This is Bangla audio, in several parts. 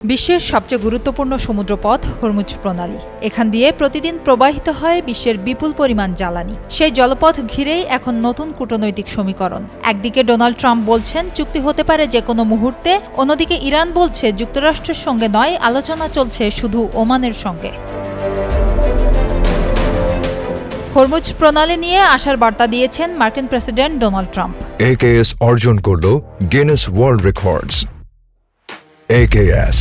বিশ্বের সবচেয়ে গুরুত্বপূর্ণ সমুদ্রপথ হরমুজ প্রণালী। এখান দিয়ে প্রতিদিন প্রবাহিত হয় বিশ্বের বিপুল পরিমাণ জ্বালানি। সেই জলপথ ঘিরেই এখন নতুন কূটনৈতিক সমীকরণ। একদিকে ডোনাল্ড ট্রাম্প বলছেন চুক্তি হতে পারে যে কোনো মুহূর্তে, অন্যদিকে ইরান বলছে যুক্তরাষ্ট্রের সঙ্গে নয়, আলোচনা চলছে শুধু ওমানের সঙ্গে। হরমুজ প্রণালী নিয়ে আশার বার্তা দিয়েছেন মার্কিন প্রেসিডেন্ট ডোনাল্ড ট্রাম্প। AKS অর্জন করল গিনেস ওয়ার্ল্ড রেকর্ডস। AKS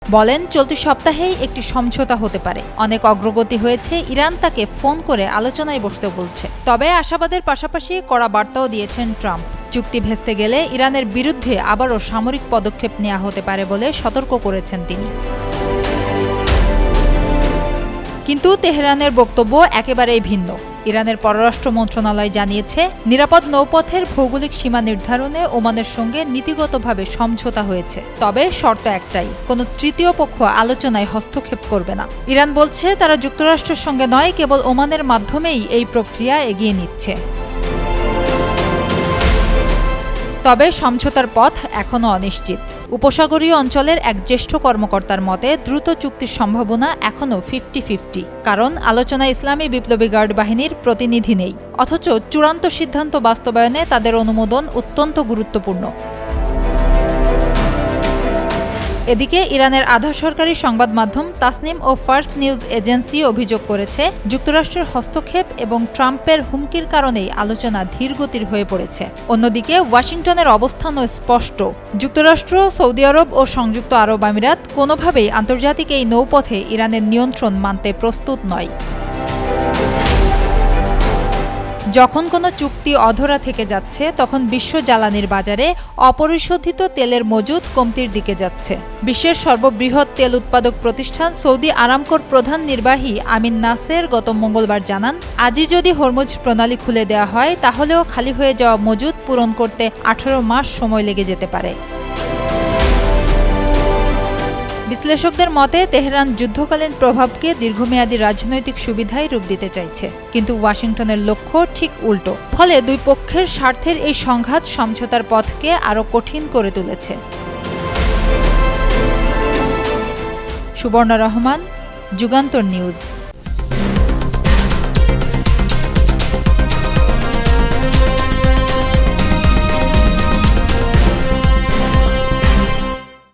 বলেন চলতি সপ্তাহেই একটি সমঝোতা হতে পারে। অনেক অগ্রগতি হয়েছে, ইরান তাকে ফোন করে আলোচনায় বসতে বলছে। তবে আশাবাদের পাশাপাশি কড়া বার্তাও দিয়েছেন ট্রাম্প। চুক্তি ভেস্তে গেলে ইরানের বিরুদ্ধে আবারও সামরিক পদক্ষেপ নেওয়া হতে পারে বলে সতর্ক করেছেন তিনি। কিন্তু তেহরানের বক্তব্য একেবারেই ভিন্ন। ইরানের পররাষ্ট্র মন্ত্রণালয় জানিয়েছে, নিরাপদ নৌপথের ভৌগোলিক সীমা নির্ধারণে ওমানের সঙ্গে নীতিগতভাবে সমঝোতা হয়েছে। তবে শর্ত একটাই, কোনো তৃতীয় পক্ষ আলোচনায় হস্তক্ষেপ করবে না। ইরান বলছে তারা যুক্তরাষ্ট্রের সঙ্গে নয়, কেবল ওমানের মাধ্যমেই এই প্রক্রিয়া এগিয়ে নিচ্ছে। তবে সমঝোতার পথ এখনও অনিশ্চিত। উপসাগরীয় অঞ্চলের এক জ্যেষ্ঠ কর্মকর্তার মতে দ্রুত চুক্তির সম্ভাবনা এখনও 50-50, কারণ আলোচনায় ইসলামী বিপ্লবী গার্ড বাহিনীর প্রতিনিধি নেই। অথচ চূড়ান্ত সিদ্ধান্ত বাস্তবায়নে তাদের অনুমোদন অত্যন্ত গুরুত্বপূর্ণ। এদিকে ইরানের আধা সরকারি সংবাদ মাধ্যম তাসনিম ও ফার্স নিউজ এজেন্সি অভিযোগ করেছে, যুক্তরাষ্ট্রের হস্তক্ষেপ এবং ট্রাম্পের হুমকির কারণেই আলোচনা ধীরগতির হয়ে পড়েছে। অন্যদিকে ওয়াশিংটনের অবস্থানও স্পষ্ট। যুক্তরাষ্ট্র, সৌদি আরব ও সংযুক্ত আরব আমিরাত কোনোভাবেই আন্তর্জাতিক এই নৌপথে ইরানের নিয়ন্ত্রণ মানতে প্রস্তুত নয়। যখন কোনো চুক্তি অধরা থেকে যাচ্ছে, তখন বিশ্ব জ্বালানির বাজারে অপরিশোধিত তেলের মজুত কমতির দিকে যাচ্ছে। বিশ্বের সর্ববৃহৎ তেল উৎপাদক প্রতিষ্ঠান সৌদি আরামকোর প্রধান নির্বাহী আমিন নাসের গত মঙ্গলবার জানান, আজই যদি হরমুজ প্রণালী খুলে দেওয়া হয়, তাহলেও খালি হয়ে যাওয়া মজুত পূরণ করতে 18 মাস সময় লেগে যেতে পারে। বিশ্লেষকদের মতে তেহরান যুদ্ধকালীন প্রভাবকে দীর্ঘমেয়াদী রাজনৈতিক সুবিধায় রূপ দিতে চাইছে, কিন্তু ওয়াশিংটনের লক্ষ্য ঠিক উল্টো। ফলে দুই পক্ষের স্বার্থের এই সংঘাত সমঝোতার পথকে আরও কঠিন করে তুলেছে। সুবর্ণা রহমান, যুগান্তর নিউজ।